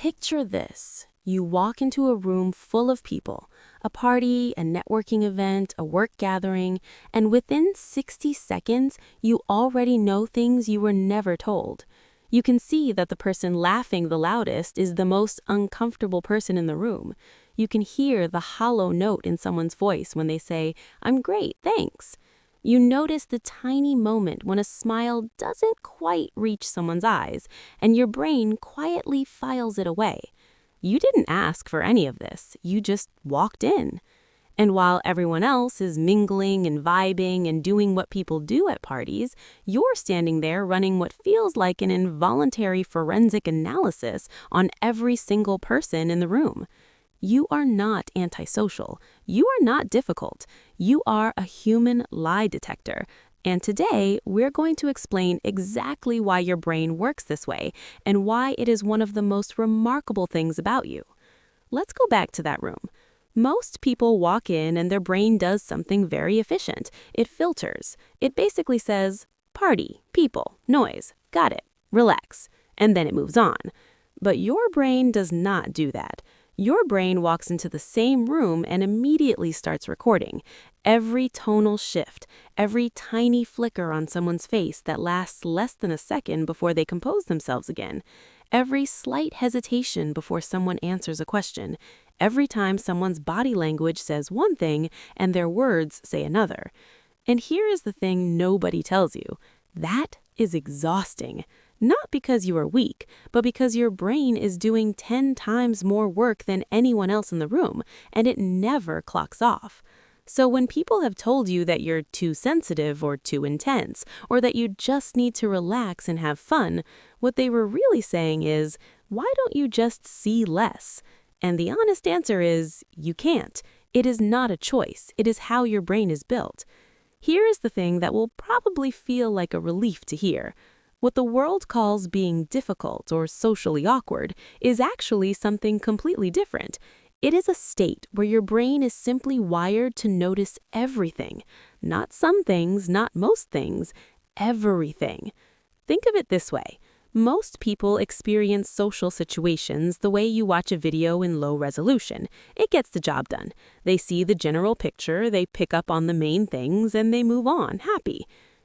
Picture this. You walk into a room full of people, a party, a networking event, a work gathering, and within 60 seconds, you already know things you were never told. You can see that the person laughing the loudest is the most uncomfortable person in the room. You can hear the hollow note in someone's voice when they say, "I'm great, thanks." You notice the tiny moment when a smile doesn't quite reach someone's eyes, and your brain quietly files it away. You didn't ask for any of this, you just walked in. And while everyone else is mingling and vibing and doing what people do at parties, you're standing there running what feels like an involuntary forensic analysis on every single person in the room. You are not antisocial. You are not difficult. You are a human lie detector. And today, we're going to explain exactly why your brain works this way and why it is one of the most remarkable things about you. Let's go back to that room. Most people walk in and their brain does something very efficient. It filters. It basically says, party, people, noise, got it, relax, and then it moves on. But your brain does not do that. Your brain walks into the same room and immediately starts recording. Every tonal shift, every tiny flicker on someone's face that lasts less than a second before they compose themselves again, every slight hesitation before someone answers a question, every time someone's body language says one thing and their words say another. And here is the thing nobody tells you. That is exhausting. Not because you are weak, but because your brain is doing 10 times more work than anyone else in the room, and it never clocks off. So when people have told you that you're too sensitive or too intense, or that you just need to relax and have fun, what they were really saying is, why don't you just see less? And the honest answer is, you can't. It is not a choice. It is how your brain is built. Here is the thing that will probably feel like a relief to hear. What the world calls being difficult or socially awkward is actually something completely different. It is a state where your brain is simply wired to notice everything. Not some things, not most things, everything. Think of it this way. Most people experience social situations the way you watch a video in low resolution. It gets the job done. They see the general picture, they pick up on the main things, and they move on, happy.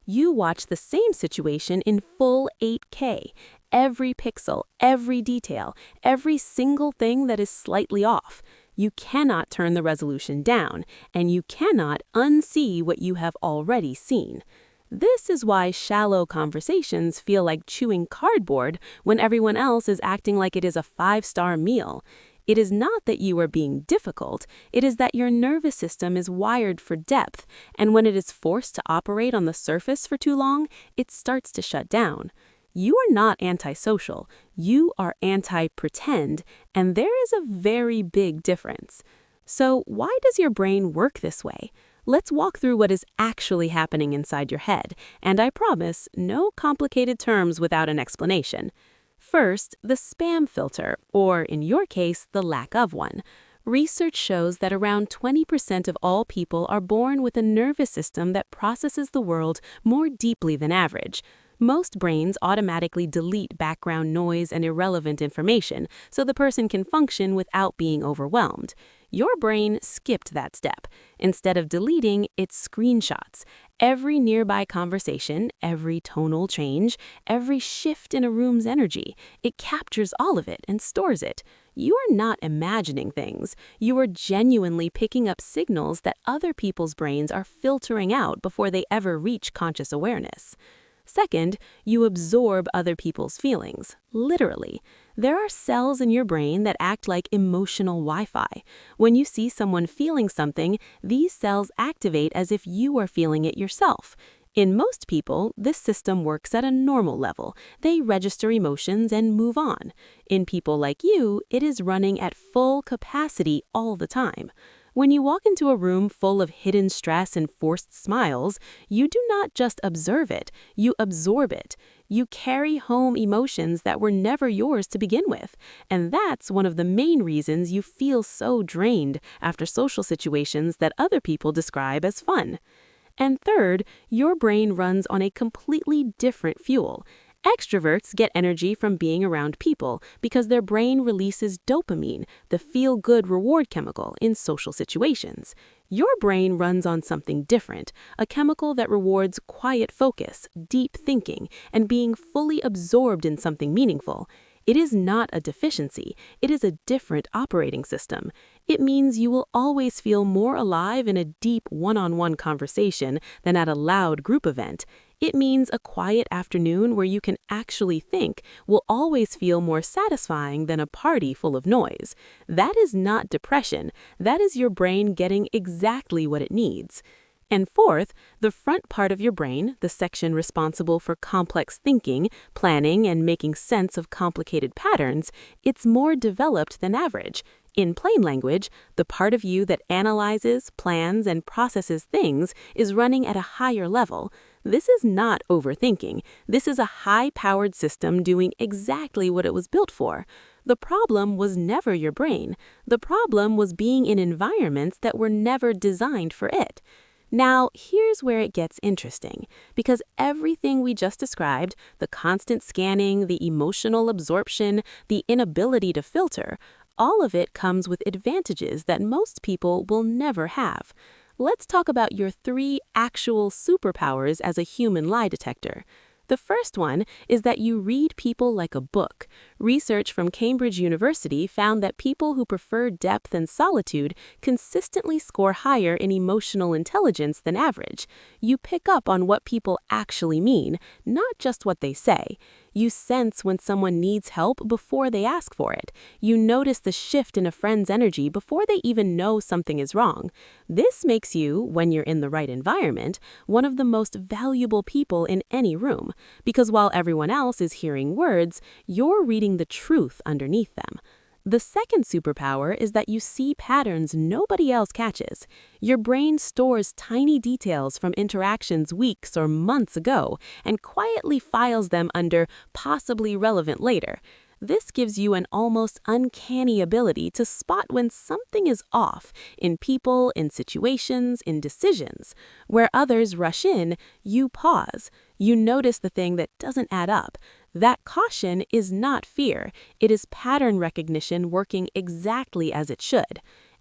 You watch the same situation in full 8K. Every pixel, every detail, every single thing that is slightly off. You cannot turn the resolution down, and you cannot unsee what you have already seen. This is why shallow conversations feel like chewing cardboard when everyone else is acting like it is a 5-star meal. It is not that you are being difficult, it is that your nervous system is wired for depth, and when it is forced to operate on the surface for too long, it starts to shut down. You are not antisocial, you are anti-pretend, and there is a very big difference. So why does your brain work this way? Let's walk through what is actually happening inside your head, and I promise, no complicated terms without an explanation. First, the spam filter, or in your case, the lack of one. Research shows that around 20% of all people are born with a nervous system that processes the world more deeply than average. Most brains automatically delete background noise and irrelevant information so the person can function without being overwhelmed. Your brain skipped that step. Instead of deleting, it screenshots. Every nearby conversation, every tonal change, every shift in a room's energy, it captures all of it and stores it. You are not imagining things. You are genuinely picking up signals that other people's brains are filtering out before they ever reach conscious awareness. Second, you absorb other people's feelings, literally. There are cells in your brain that act like emotional Wi-Fi. When you see someone feeling something, these cells activate as if you are feeling it yourself. In most people, this system works at a normal level. They register emotions and move on. In people like you, it is running at full capacity all the time. When you walk into a room full of hidden stress and forced smiles, you do not just observe it, you absorb it. You carry home emotions that were never yours to begin with. And that's one of the main reasons you feel so drained after social situations that other people describe as fun. And third, your brain runs on a completely different fuel. Extroverts get energy from being around people because their brain releases dopamine, the feel-good reward chemical, in social situations. Your brain runs on something different, a chemical that rewards quiet focus, deep thinking, and being fully absorbed in something meaningful. It is not a deficiency, it is a different operating system. It means you will always feel more alive in a deep one-on-one conversation than at a loud group event. It means a quiet afternoon where you can actually think will always feel more satisfying than a party full of noise. That is not depression, that is your brain getting exactly what it needs. And fourth, the front part of your brain, the section responsible for complex thinking, planning, and making sense of complicated patterns, it's more developed than average. In plain language, the part of you that analyzes, plans, and processes things is running at a higher level. This is not overthinking. This is a high-powered system doing exactly what it was built for. The problem was never your brain. The problem was being in environments that were never designed for it. Now, here's where it gets interesting, because everything we just described, the constant scanning, the emotional absorption, the inability to filter, all of it comes with advantages that most people will never have. Let's talk about your 3 actual superpowers as a human lie detector. The first one is that you read people like a book. Research from Cambridge University found that people who prefer depth and solitude consistently score higher in emotional intelligence than average. You pick up on what people actually mean, not just what they say. You sense when someone needs help before they ask for it. You notice the shift in a friend's energy before they even know something is wrong. This makes you, when you're in the right environment, one of the most valuable people in any room, because while everyone else is hearing words, you're reading the truth underneath them. The second superpower is that you see patterns nobody else catches. Your brain stores tiny details from interactions weeks or months ago and quietly files them under possibly relevant later. This gives you an almost uncanny ability to spot when something is off in people, in situations, in decisions. Where others rush in, you pause. You notice the thing that doesn't add up. That caution is not fear. It is pattern recognition working exactly as it should.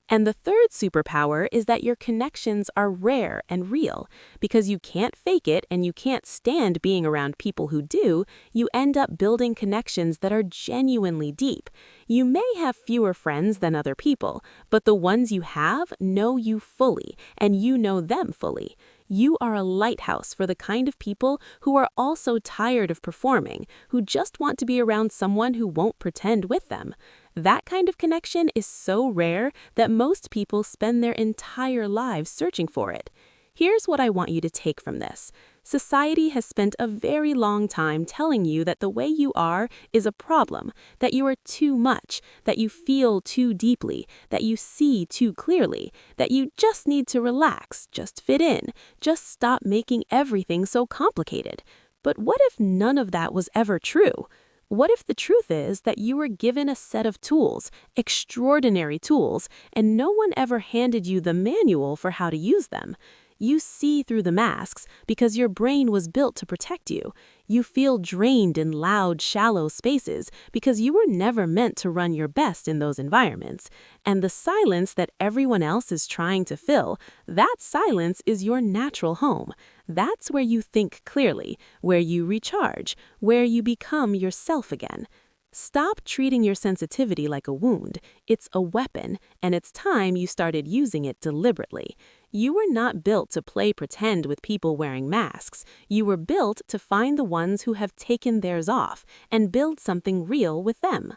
And the third superpower is that your connections are rare and real. Because you can't fake it and you can't stand being around people who do, you end up building connections that are genuinely deep. You may have fewer friends than other people, but the ones you have know you fully, and you know them fully. You are a lighthouse for the kind of people who are also tired of performing, who just want to be around someone who won't pretend with them. That kind of connection is so rare that most people spend their entire lives searching for it. Here's what I want you to take from this. Society has spent a very long time telling you that the way you are is a problem, that you are too much, that you feel too deeply, that you see too clearly, that you just need to relax, just fit in, just stop making everything so complicated. But what if none of that was ever true? What if the truth is that you were given a set of tools, extraordinary tools, and no one ever handed you the manual for how to use them? You see through the masks because your brain was built to protect you. You feel drained in loud, shallow spaces because you were never meant to run your best in those environments. And the silence that everyone else is trying to fill, that silence is your natural home. That's where you think clearly, where you recharge, where you become yourself again. Stop treating your sensitivity like a wound. It's a weapon, and it's time you started using it deliberately. You were not built to play pretend with people wearing masks. You were built to find the ones who have taken theirs off and build something real with them.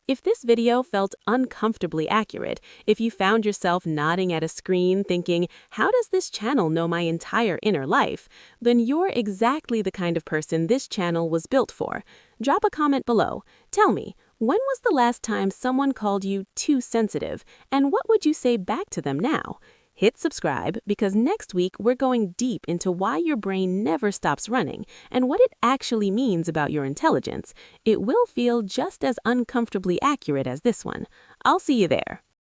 If this video felt uncomfortably accurate, if you found yourself nodding at a screen thinking, how does this channel know my entire inner life? Then you're exactly the kind of person this channel was built for. Drop a comment below. Tell me, when was the last time someone called you too sensitive, and what would you say back to them now? Hit subscribe because next week we're going deep into why your brain never stops running and what it actually means about your intelligence. It will feel just as uncomfortably accurate as this one. I'll see you there.